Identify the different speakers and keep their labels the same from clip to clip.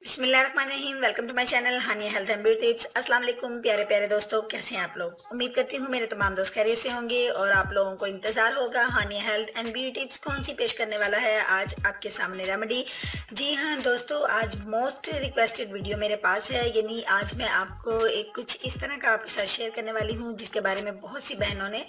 Speaker 1: बिस्मिल्लाहिर्रहमानिर्रहीम। Welcome to my channel Haniya health and beauty tips. अस्सलाम वालेकुम प्यारे प्यारे दोस्तों, कैसे हैं आप लोग। उम्मीद करती हूँ मेरे तमाम दोस्त खैरियत से होंगे और आप लोगों को इंतजार होगा हानिया हेल्थ एंड ब्यूटी टिप्स कौन सी पेश करने वाला है आज आपके सामने रेमेडी। जी हाँ दोस्तों, आज मोस्ट रिक्वेस्टेड वीडियो मेरे पास है, यानी आज मैं आपको एक कुछ इस तरह का आपके साथ शेयर करने वाली हूँ जिसके बारे में बहुत सी बहनों ने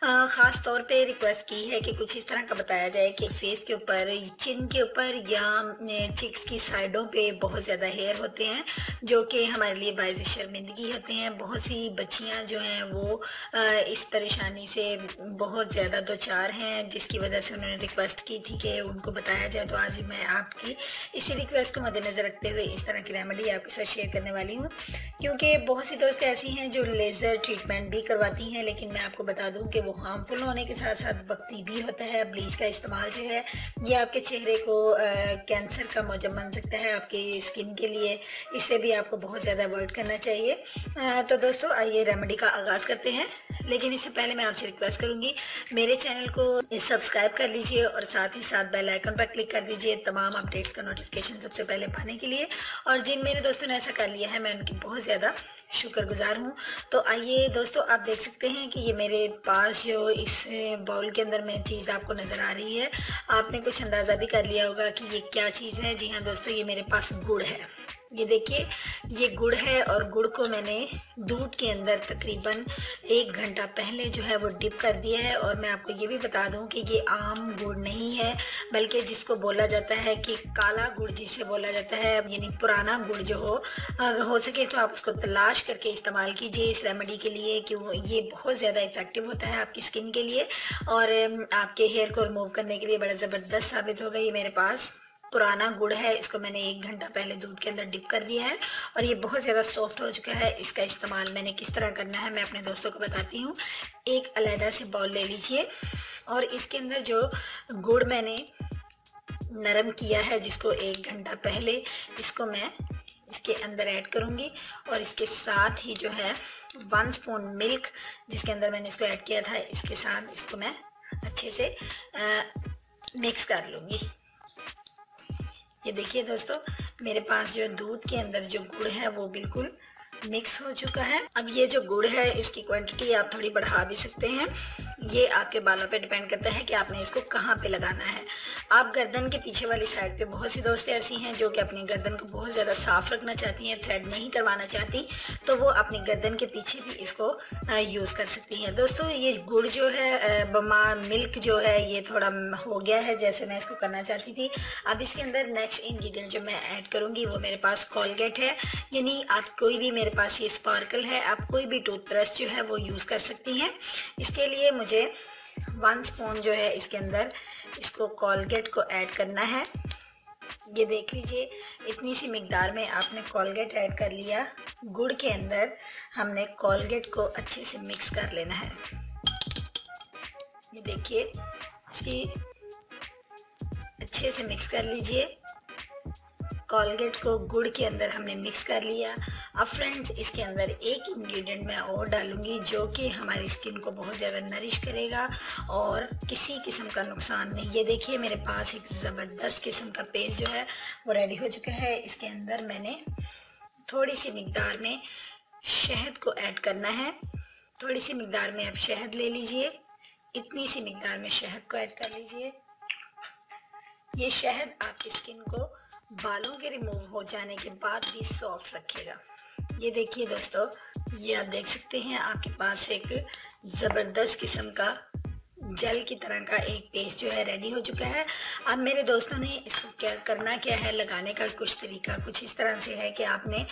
Speaker 1: ख़ास तौर पे रिक्वेस्ट की है कि कुछ इस तरह का बताया जाए कि फेस के ऊपर, चिन के ऊपर या चिक्स की साइडों पे बहुत ज़्यादा हेयर होते हैं जो कि हमारे लिए बाइज़ शर्मिंदगी होते हैं। बहुत सी बच्चियां जो हैं वो इस परेशानी से बहुत ज़्यादा दो चार हैं, जिसकी वजह से उन्होंने रिक्वेस्ट की थी कि उनको बताया जाए। तो आज मैं आपकी इसी रिक्वेस्ट को मद्देनज़र रखते हुए इस तरह की रेमेडी आपके साथ शेयर करने वाली हूँ, क्योंकि बहुत सी दोस्त ऐसी हैं जो लेज़र ट्रीटमेंट भी करवाती हैं, लेकिन मैं आपको बता दूं कि वो हार्मफुल होने के साथ साथ वक्ती भी होता है। ब्लीच का इस्तेमाल जो है ये आपके चेहरे को कैंसर का मौजब बन सकता है आपकी स्किन के लिए, इससे भी आपको बहुत ज़्यादा अवॉइड करना चाहिए। तो दोस्तों आइए रेमेडी का आगाज़ करते हैं, लेकिन इससे पहले मैं आपसे रिक्वेस्ट करूंगी मेरे चैनल को सब्सक्राइब कर लीजिए और साथ ही साथ बेल आइकन पर क्लिक कर दीजिए तमाम अपडेट्स का नोटिफिकेशन सबसे पहले पाने के लिए। और जिन मेरे दोस्तों ने ऐसा कर लिया है मैं उनकी बहुत ज़्यादा शुक्रगुजार हूँ। तो आइए दोस्तों, आप देख सकते हैं कि ये मेरे पास जो इस बाउल के अंदर में चीज़ आपको नज़र आ रही है, आपने कुछ अंदाज़ा भी कर लिया होगा कि ये क्या चीज़ है। जी हाँ दोस्तों, ये मेरे पास गुड़ है। ये देखिए, ये गुड़ है और गुड़ को मैंने दूध के अंदर तकरीबन 1 घंटा पहले जो है वो डिप कर दिया है। और मैं आपको ये भी बता दूं कि ये आम गुड़ नहीं है, बल्कि जिसको बोला जाता है कि काला गुड़ जिसे बोला जाता है, यानी पुराना गुड़ जो हो सके तो आप उसको तलाश करके इस्तेमाल कीजिए इस रेमेडी के लिए, कि वो ये बहुत ज़्यादा इफ़ेक्टिव होता है आपकी स्किन के लिए और आपके हेयर को रिमूव करने के लिए बड़ा ज़बरदस्त साबित होगा। ये मेरे पास पुराना गुड़ है, इसको मैंने 1 घंटा पहले दूध के अंदर डिप कर दिया है और ये बहुत ज़्यादा सॉफ्ट हो चुका है। इसका इस्तेमाल मैंने किस तरह करना है मैं अपने दोस्तों को बताती हूँ। एक अलहदा से बाउल ले लीजिए और इसके अंदर जो गुड़ मैंने नरम किया है, जिसको 1 घंटा पहले, इसको मैं इसके अंदर ऐड करूँगी और इसके साथ ही जो है 1 स्पून मिल्क जिसके अंदर मैंने इसको ऐड किया था, इसके साथ इसको मैं अच्छे से मिक्स कर लूँगी। ये देखिए दोस्तों, मेरे पास जो दूध के अंदर जो गुड़ है वो बिल्कुल मिक्स हो चुका है। अब ये जो गुड़ है इसकी क्वांटिटी आप थोड़ी बढ़ा भी सकते हैं, ये आपके बालों पे डिपेंड करता है कि आपने इसको कहाँ पे लगाना है। आप गर्दन के पीछे वाली साइड पे, बहुत सी दोस्तें ऐसी हैं जो कि अपनी गर्दन को बहुत ज़्यादा साफ रखना चाहती हैं, थ्रेड नहीं करवाना चाहती, तो वो अपनी गर्दन के पीछे भी इसको यूज़ कर सकती हैं। दोस्तों ये गुड़ जो है मिल्क जो है ये थोड़ा हो गया है जैसे मैं इसको करना चाहती थी। अब इसके अंदर नेक्स्ट इंग्रेडिएंट जो मैं ऐड करूँगी वो मेरे पास कोलगेट है, यानी आप कोई भी, मेरे पास ये स्पार्कल है, आप कोई भी टूथब्रश जो है वो यूज़ कर सकती हैं। इसके लिए मुझे 1 स्पून जो है इसके अंदर इसको कोलगेट को ऐड करना है। ये देख लीजिए, इतनी सी मिकदार में आपने कोलगेट ऐड कर लिया। गुड़ के अंदर हमने कोलगेट को अच्छे से मिक्स कर लेना है। ये देखिए, इसकी अच्छे से मिक्स कर लीजिए। कोलगेट को गुड़ के अंदर हमने मिक्स कर लिया। अब फ्रेंड्स इसके अंदर एक इंग्रेडिएंट मैं और डालूंगी जो कि हमारी स्किन को बहुत ज़्यादा नरिश करेगा और किसी किस्म का नुकसान नहीं। ये देखिए, मेरे पास एक ज़बरदस्त किस्म का पेस्ट जो है वो रेडी हो चुका है। इसके अंदर मैंने थोड़ी सी मिकदार में शहद को ऐड करना है। थोड़ी सी मिकदार में आप शहद ले लीजिए, इतनी सी मिकदार में शहद को ऐड कर लीजिए। ये शहद आपकी स्किन को बालों के रिमूव हो जाने के बाद भी सॉफ्ट रखेगा। ये देखिए दोस्तों, ये आप देख सकते हैं आपके पास एक ज़बरदस्त किस्म का जेल की तरह का एक पेस्ट जो है रेडी हो चुका है। अब मेरे दोस्तों ने इसको क्या करना क्या है, लगाने का कुछ तरीका कुछ इस तरह से है कि आपने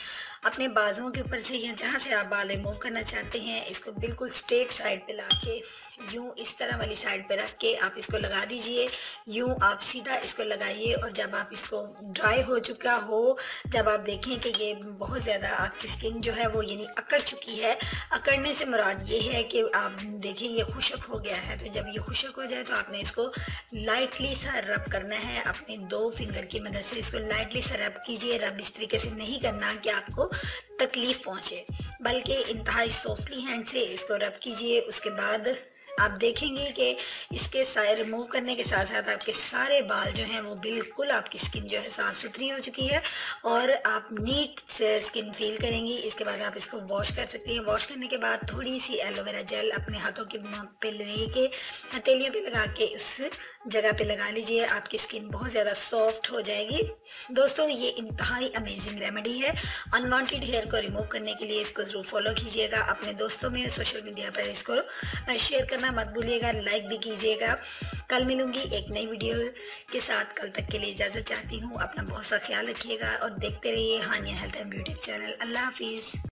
Speaker 1: अपने बाजुओं के ऊपर से या जहाँ से आप बाल रिमूव करना चाहते हैं इसको बिल्कुल स्ट्रेट साइड पे ला के यूँ इस तरह वाली साइड पे रख के आप इसको लगा दीजिए। यूँ आप सीधा इसको लगाइए और जब आप इसको ड्राई हो चुका हो, जब आप देखें कि ये बहुत ज़्यादा आपकी स्किन जो है वो यानी अकड़ चुकी है, अकड़ने से मुराद ये है कि आप देखें ये खुशक हो गया है, तो जब ये खुशक हो जाए तो आपने इसको लाइटली सा रब करना है। अपने 2 फिंगर की मदद से इसको लाइटली सा रब कीजिए। रब इस तरीके से नहीं करना कि आपको तकलीफ़ पहुँचे, बल्कि इंतहाई सॉफ्टली हैंड से इसको रब कीजिए। उसके बाद आप देखेंगे कि इसके सारे रिमूव करने के साथ साथ आपके सारे बाल जो हैं वो बिल्कुल, आपकी स्किन जो है साफ़ सुथरी हो चुकी है और आप नीट से स्किन फील करेंगी। इसके बाद आप इसको वॉश कर सकती हैं। वॉश करने के बाद थोड़ी सी एलोवेरा जेल अपने हाथों के पे लेके हथेलियों पे लगा के उस जगह पे लगा लीजिए, आपकी स्किन बहुत ज़्यादा सॉफ्ट हो जाएगी। दोस्तों ये इंतहाई अमेजिंग रेमेडी है। अनवांटेड हेयर को रिमूव करने के लिए इसको ज़रूर फॉलो कीजिएगा। अपने दोस्तों में सोशल मीडिया पर इसको शेयर करना मत भूलिएगा, लाइक भी कीजिएगा। कल मिलूंगी एक नई वीडियो के साथ। कल तक के लिए इजाज़त चाहती हूँ। अपना बहुत सा ख्याल रखिएगा और देखते रहिए हानिया हेल्थ एंड ब्यूटी चैनल। अल्लाह हाफिज़।